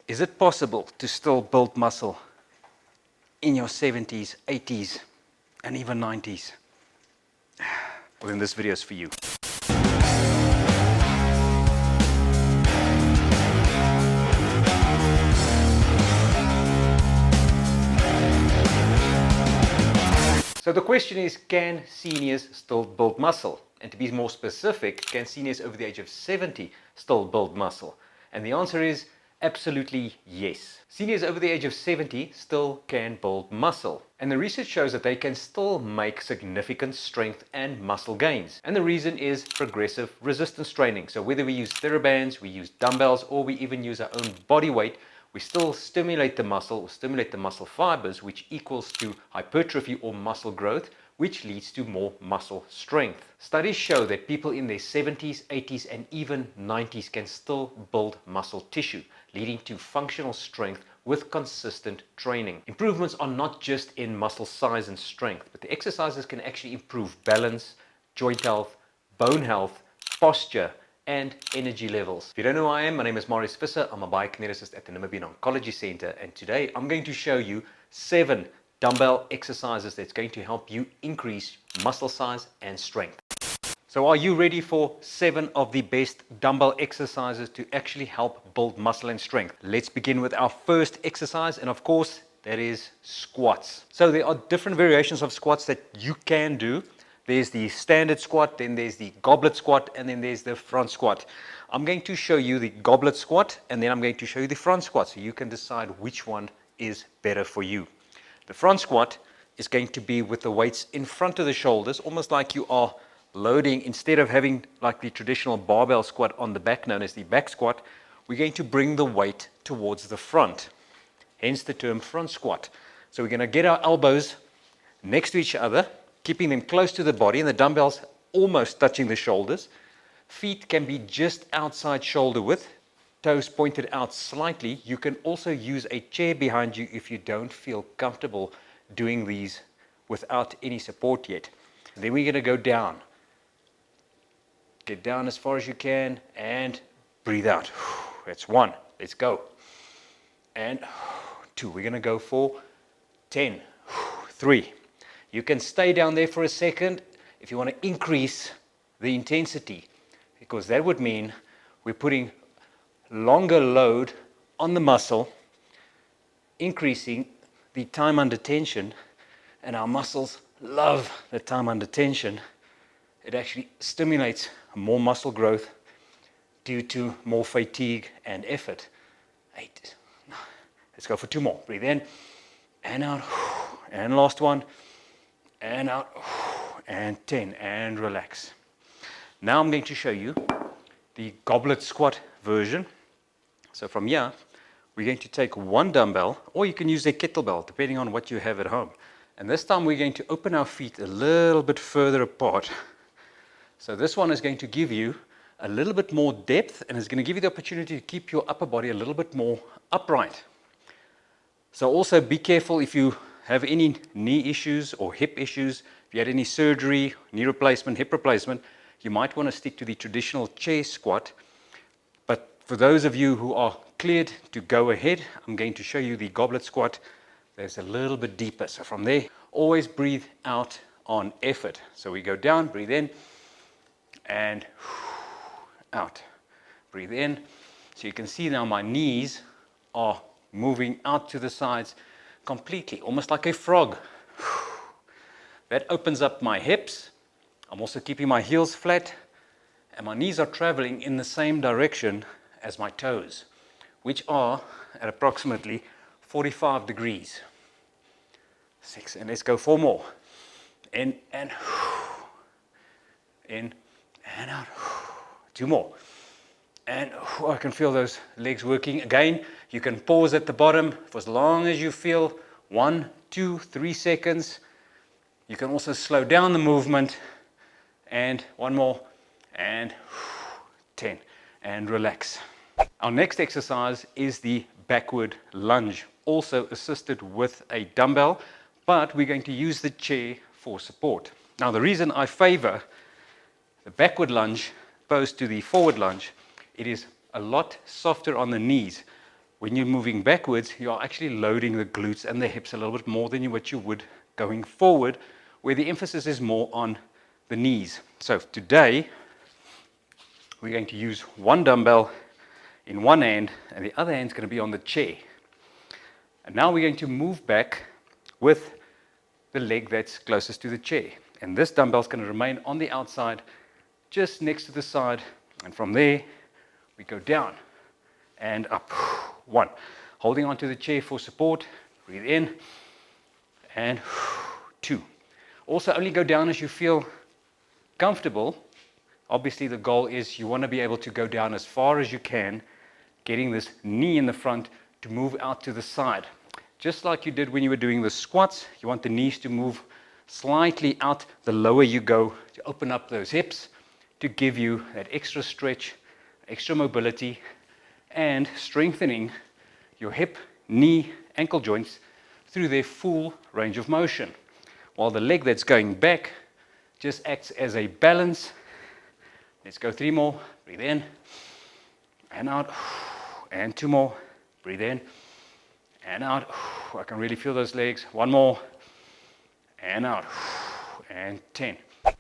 Is it possible to still build muscle in your 70s, 80s, and even 90s? Well, then this video is for you. So the question is, can seniors still build muscle? And to be more specific, can seniors over the age of 70 still build muscle? And the answer is absolutely yes. Seniors over the age of 70 still can build muscle. And the research shows that they can still make significant strength and muscle gains. And the reason is progressive resistance training. So whether we use TheraBands, we use dumbbells, or we even use our own body weight, we still stimulate the muscle or stimulate the muscle fibers, which equals to hypertrophy or muscle growth, which leads to more muscle strength. Studies show that people in their 70s, 80s, and even 90s can still build muscle tissue, leading to functional strength with consistent training. Improvements are not just in muscle size and strength, but the exercises can actually improve balance, joint health, bone health, posture, and energy levels. If you don't know who I am, my name is Marius Visser. I'm a biokineticist at the Namibian Oncology Center, and today I'm going to show you 7 dumbbell exercises that's going to help you increase muscle size and strength. So are you ready for 7 of the best dumbbell exercises to actually help build muscle and strength? Let's begin with our first exercise, and of course that is squats. So there are different variations of squats that you can do. There's the standard squat, then there's the goblet squat, and then there's the front squat. I'm going to show you the goblet squat, and then I'm going to show you the front squat, so you can decide which one is better for you. The front squat is going to be with the weights in front of the shoulders, almost like you are loading. Instead of having like the traditional barbell squat on the back, known as the back squat, we're going to bring the weight towards the front, hence the term front squat. So we're going to get our elbows next to each other, keeping them close to the body, and the dumbbells almost touching the shoulders. Feet can be just outside shoulder width, toes pointed out slightly. You can also use a chair behind you if you don't feel comfortable doing these without any support yet. And then we're going to go down. Get down as far as you can and breathe out. That's 1. Let's go. And 2. We're going to go for 10. 3. You can stay down there for a second if you want to increase the intensity, because that would mean we're putting longer load on the muscle, increasing the time under tension, and our muscles love the time under tension. It actually stimulates more muscle growth due to more fatigue and effort. 8. Let's go for 2 more. Breathe in and out, and last one, and out, and 10, and relax. Now I'm going to show you the goblet squat version. So from here, we're going to take 1 dumbbell, or you can use a kettlebell, depending on what you have at home. And this time we're going to open our feet a little bit further apart. So this one is going to give you a little bit more depth, and it's going to give you the opportunity to keep your upper body a little bit more upright. So also be careful if you have any knee issues or hip issues. If you had any surgery, knee replacement, hip replacement, you might want to stick to the traditional chair squat. But for those of you who are cleared to go ahead, I'm going to show you the goblet squat. There's a little bit deeper. So from there, always breathe out on effort. So we go down, breathe in, and out. Breathe in. So you can see now my knees are moving out to the sides completely, almost like a frog. That opens up my hips. I'm also keeping my heels flat, and my knees are traveling in the same direction as my toes, which are at approximately 45 degrees. 6, and let's go 4 more. In and out. 2 more. And I can feel those legs working again. You can pause at the bottom for as long as you feel. 1, 2, 3 seconds. You can also slow down the movement. And 1 more. And 10. And relax. Our next exercise is the backward lunge, also assisted with a dumbbell, but we're going to use the chair for support. Now, the reason I favor the backward lunge opposed to the forward lunge, it is a lot softer on the knees, when you're moving backwards, you're actually loading the glutes and the hips a little bit more than what you would going forward, where the emphasis is more on the knees. So today, we're going to use one dumbbell in one hand, and the other hand is going to be on the chair. And now we're going to move back with the leg that's closest to the chair. And this dumbbell is going to remain on the outside, just next to the side. And from there, we go down and up. 1. Holding onto the chair for support. Breathe in. And 2. Also, only go down as you feel comfortable. Obviously, the goal is you want to be able to go down as far as you can, getting this knee in the front to move out to the side. Just like you did when you were doing the squats, you want the knees to move slightly out the lower you go to open up those hips to give you that extra stretch, extra mobility, and strengthening your hip, knee, ankle joints through their full range of motion. While the leg that's going back just acts as a balance. Let's go 3 more. Breathe in and out. And 2 more. Breathe in and out. I can really feel those legs. 1 more and out. And 10.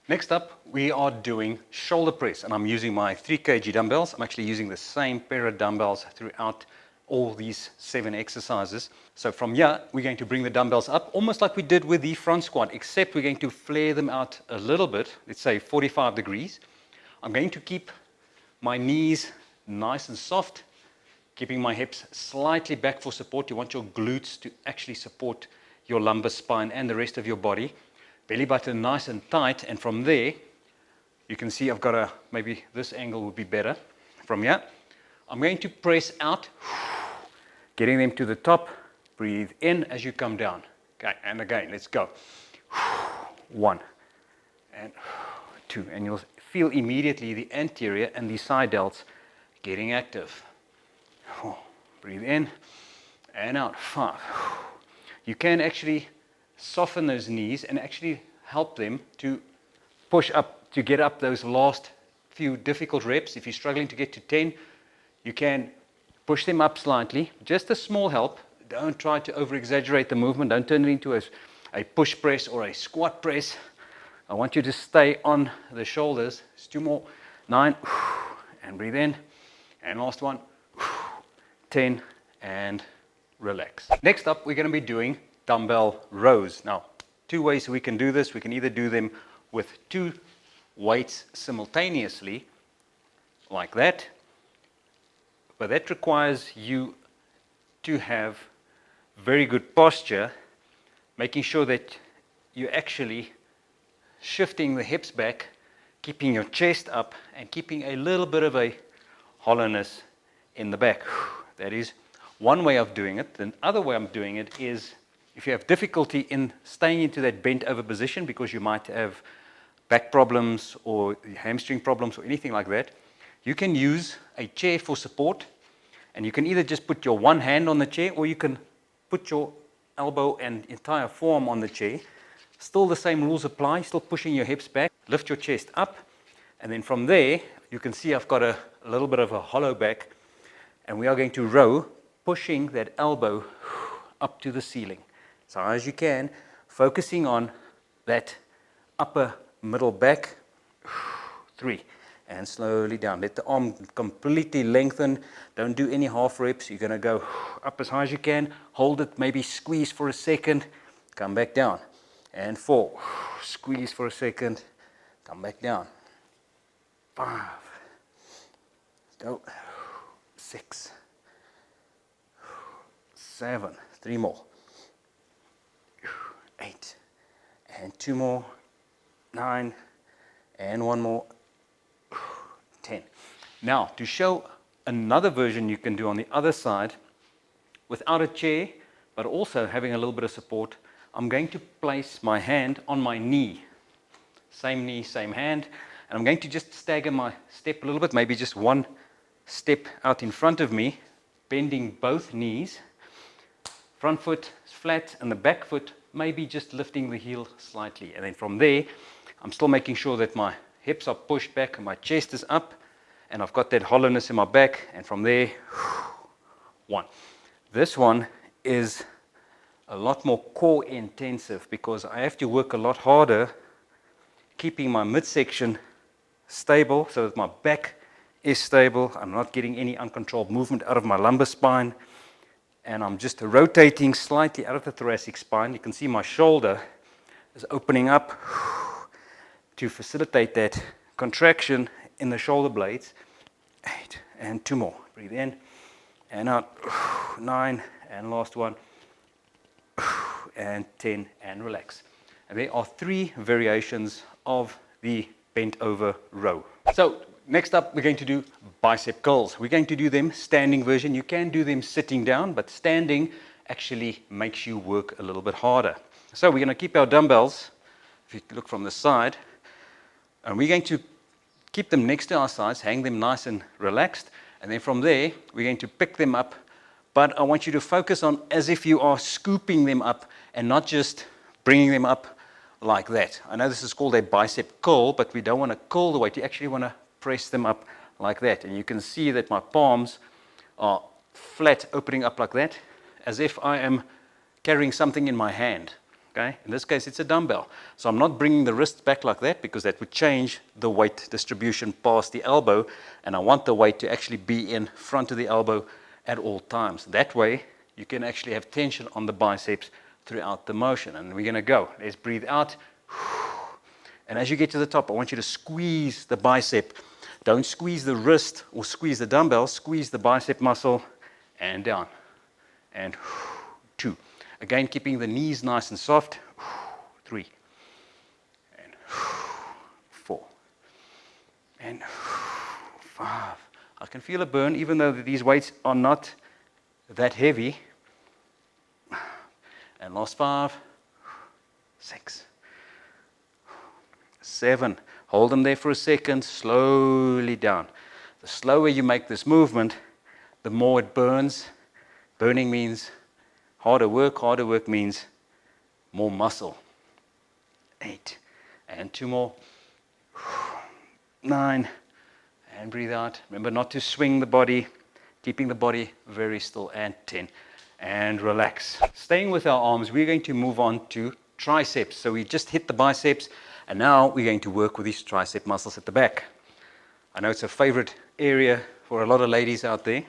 Next up, we are doing shoulder press, and I'm using my 3 kg dumbbells. I'm actually using the same pair of dumbbells throughout all these 7 exercises. So from here, we're going to bring the dumbbells up almost like we did with the front squat, except we're going to flare them out a little bit, let's say 45 degrees. I'm going to keep my knees nice and soft, keeping my hips slightly back for support. You want your glutes to actually support your lumbar spine and the rest of your body. Belly button nice and tight, and from there, you can see I've got maybe this angle would be better. From here, I'm going to press out, getting them to the top. Breathe in as you come down. Okay, and again, let's go. 1 and 2, and you'll feel immediately the anterior and the side delts getting active. Breathe in and out. 5. You can actually soften those knees and actually help them to push up, to get up those last few difficult reps. If you're struggling to get to 10, you can push them up slightly. Just a small help. Don't try to over-exaggerate the movement. Don't turn it into a push press or a squat press. I want you to stay on the shoulders. It's 2 more. 9. And breathe in. And last one. 10. And relax. Next up, we're going to be doing dumbbell rows. Now, 2 ways we can do this. We can either do them with 2 weights simultaneously, like that, but that requires you to have very good posture, making sure that you're actually shifting the hips back, keeping your chest up, and keeping a little bit of a hollowness in the back. That is one way of doing it. The other way of doing it is if you have difficulty in staying into that bent over position because you might have back problems or hamstring problems or anything like that, you can use a chair for support, and you can either just put your one hand on the chair or you can put your elbow and entire forearm on the chair. Still the same rules apply, still pushing your hips back, lift your chest up, and then from there you can see I've got a little bit of a hollow back, and we are going to row, pushing that elbow up to the ceiling. As high as you can, focusing on that upper middle back. 3. And slowly down. Let the arm completely lengthen. Don't do any half reps. You're going to go up as high as you can. Hold it, maybe squeeze for a second. Come back down. And 4. Squeeze for a second. Come back down. 5. Go. 6. 7. 3 more. 8. And 2 more. 9. And 1 more. 10. Now, to show another version you can do on the other side without a chair, but also having a little bit of support, I'm going to place my hand on my knee. Same knee, same hand. And I'm going to just stagger my step a little bit, maybe just 1 step out in front of me, bending both knees. Front foot is flat and the back foot maybe just lifting the heel slightly. And then from there, I'm still making sure that my hips are pushed back and my chest is up and I've got that hollowness in my back. And from there, 1. This one is a lot more core intensive because I have to work a lot harder keeping my midsection stable so that my back is stable. I'm not getting any uncontrolled movement out of my lumbar spine, and I'm just rotating slightly out of the thoracic spine. You can see my shoulder is opening up to facilitate that contraction in the shoulder blades. 8 and 2 more. Breathe in and out. 9 and last one. And 10 and relax. And there are 3 variations of the bent over row. So next up, we're going to do bicep curls. We're going to do them standing version. You can do them sitting down, but standing actually makes you work a little bit harder. So we're going to keep our dumbbells, if you look from the side, and we're going to keep them next to our sides, hang them nice and relaxed, and then from there, we're going to pick them up, but I want you to focus on as if you are scooping them up and not just bringing them up like that. I know this is called a bicep curl, but we don't want to curl the weight. You actually want to press them up like that. And you can see that my palms are flat, opening up like that, as if I am carrying something in my hand. Okay? In this case, it's a dumbbell. So I'm not bringing the wrist back like that because that would change the weight distribution past the elbow. And I want the weight to actually be in front of the elbow at all times. That way, you can actually have tension on the biceps throughout the motion. And we're going to go. Let's breathe out. And as you get to the top, I want you to squeeze the bicep. Don't squeeze the wrist or squeeze the dumbbell. Squeeze the bicep muscle and down. And 2. Again, keeping the knees nice and soft. 3. And 4. And 5. I can feel a burn even though these weights are not that heavy. And last 5, 6, 7. Hold them there for a second, slowly down. The slower you make this movement, the more it burns. Burning means harder work means more muscle. 8, and 2 more. 9, and breathe out. Remember not to swing the body, keeping the body very still, and 10. And relax. Staying with our arms, we're going to move on to triceps. So we just hit the biceps, and now we're going to work with these tricep muscles at the back. I know it's a favorite area for a lot of ladies out there.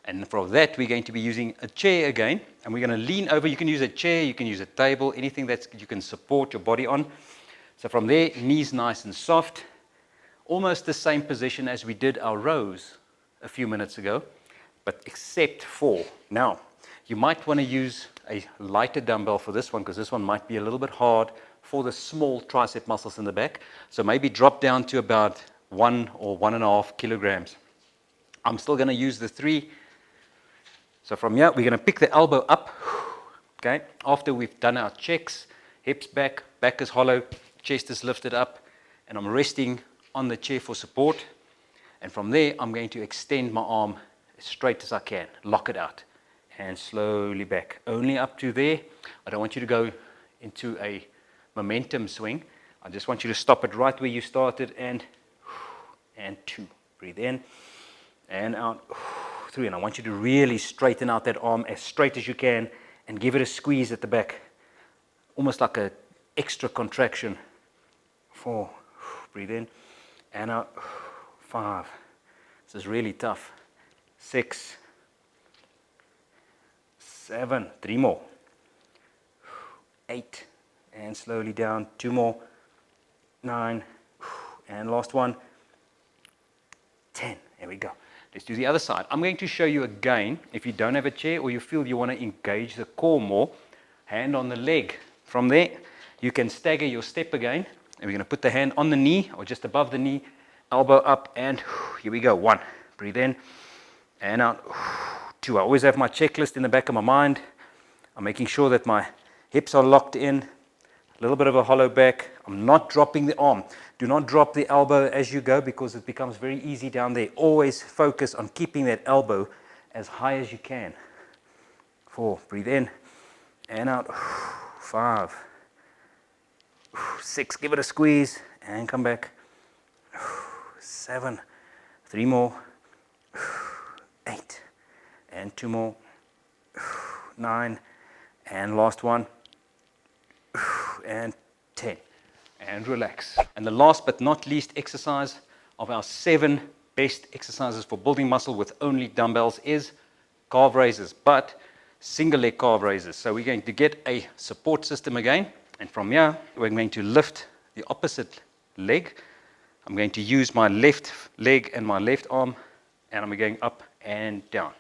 And for that, we're going to be using a chair again, and we're going to lean over. You can use a chair, you can use a table, anything that you can support your body on. So from there, knees nice and soft, almost the same position as we did our rows a few minutes ago, but except for, now, you might want to use a lighter dumbbell for this one because this one might be a little bit hard for the small tricep muscles in the back. So maybe drop down to about 1 or 1.5 kilograms. I'm still going to use the 3. So from here, we're going to pick the elbow up. Okay. After we've done our checks, hips back, back is hollow, chest is lifted up, and I'm resting on the chair for support. And from there, I'm going to extend my arm as straight as I can, lock it out, and slowly back. Only up to there. I don't want you to go into a momentum swing. I just want you to stop it right where you started, and 2. Breathe in, and out, 3. And I want you to really straighten out that arm as straight as you can, and give it a squeeze at the back, almost like an extra contraction. 4. Breathe in, and out, 5. This is really tough. 6, 7, 3 more, 8, and slowly down, 2 more, 9, and last one, 10. There we go. Let's do the other side. I'm going to show you again, if you don't have a chair or you feel you want to engage the core more, hand on the leg. From there, you can stagger your step again, and we're going to put the hand on the knee or just above the knee, elbow up, and here we go. 1, breathe in, and out. 2. I always have my checklist in the back of my mind. I'm making sure that my hips are locked in, a little bit of a hollow back. I'm not dropping the arm. Do not drop the elbow as you go because it becomes very easy down there. Always focus on keeping that elbow as high as you can. 4, breathe in and out. 5, 6, give it a squeeze and come back. 7, 3 more. 8, and 2 more, 9, and last one, and 10, and relax. And the last but not least exercise of our 7 best exercises for building muscle with only dumbbells is calf raises, but single leg calf raises. So we're going to get a support system again, and from here we're going to lift the opposite leg. I'm going to use my left leg and my left arm, and I'm going up and down,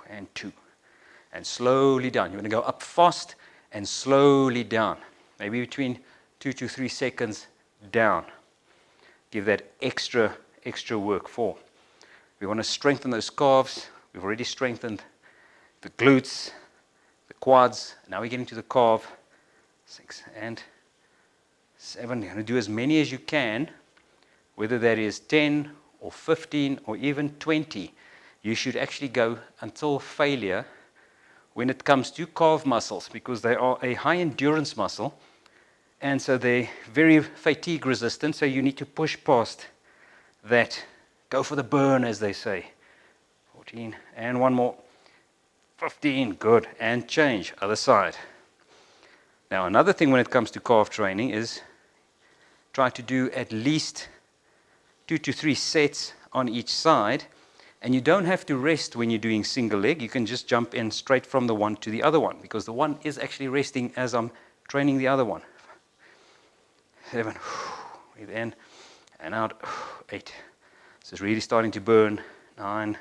and 2, and slowly down. You're going to go up fast and slowly down, maybe between 2 to 3 seconds down. Give that extra work. 4. We want to strengthen those calves. We've already strengthened the glutes, the quads. Now we're getting to the calf. 6 and 7. You're going to do as many as you can, whether that is 10 or 15 or even 20. You should actually go until failure when it comes to calf muscles, because they are a high endurance muscle, and so they're very fatigue resistant, so you need to push past that. Go for the burn, as they say. 14, and 1 more. 15, good, and change, other side. Now another thing when it comes to calf training is try to do at least 2 to 3 sets on each side, and you don't have to rest when you're doing single leg. You can just jump in straight from the one to the other one, because the one is actually resting as I'm training the other one. 7, breathe in and out. 8, this is really starting to burn. 9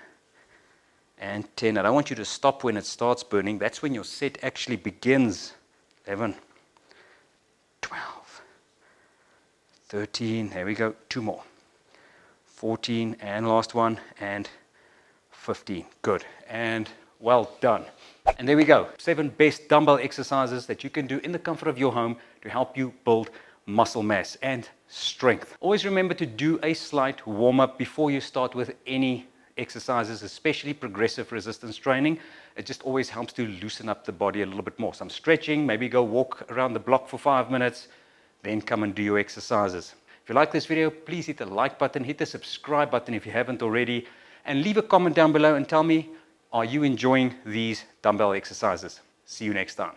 and 10. I don't want you to stop when it starts burning. That's when your set actually begins. 11, 12, 13, there we go, 2 more. 14, and last one, and 15. Good, and well done. And there we go, 7 best dumbbell exercises that you can do in the comfort of your home to help you build muscle mass and strength. Always remember to do a slight warm-up before you start with any exercises, especially progressive resistance training. It just always helps to loosen up the body a little bit more. Some stretching, maybe go walk around the block for 5 minutes, then come and do your exercises. If you like this video, please hit the like button, hit the subscribe button if you haven't already, and leave a comment down below and tell me, are you enjoying these dumbbell exercises? See you next time.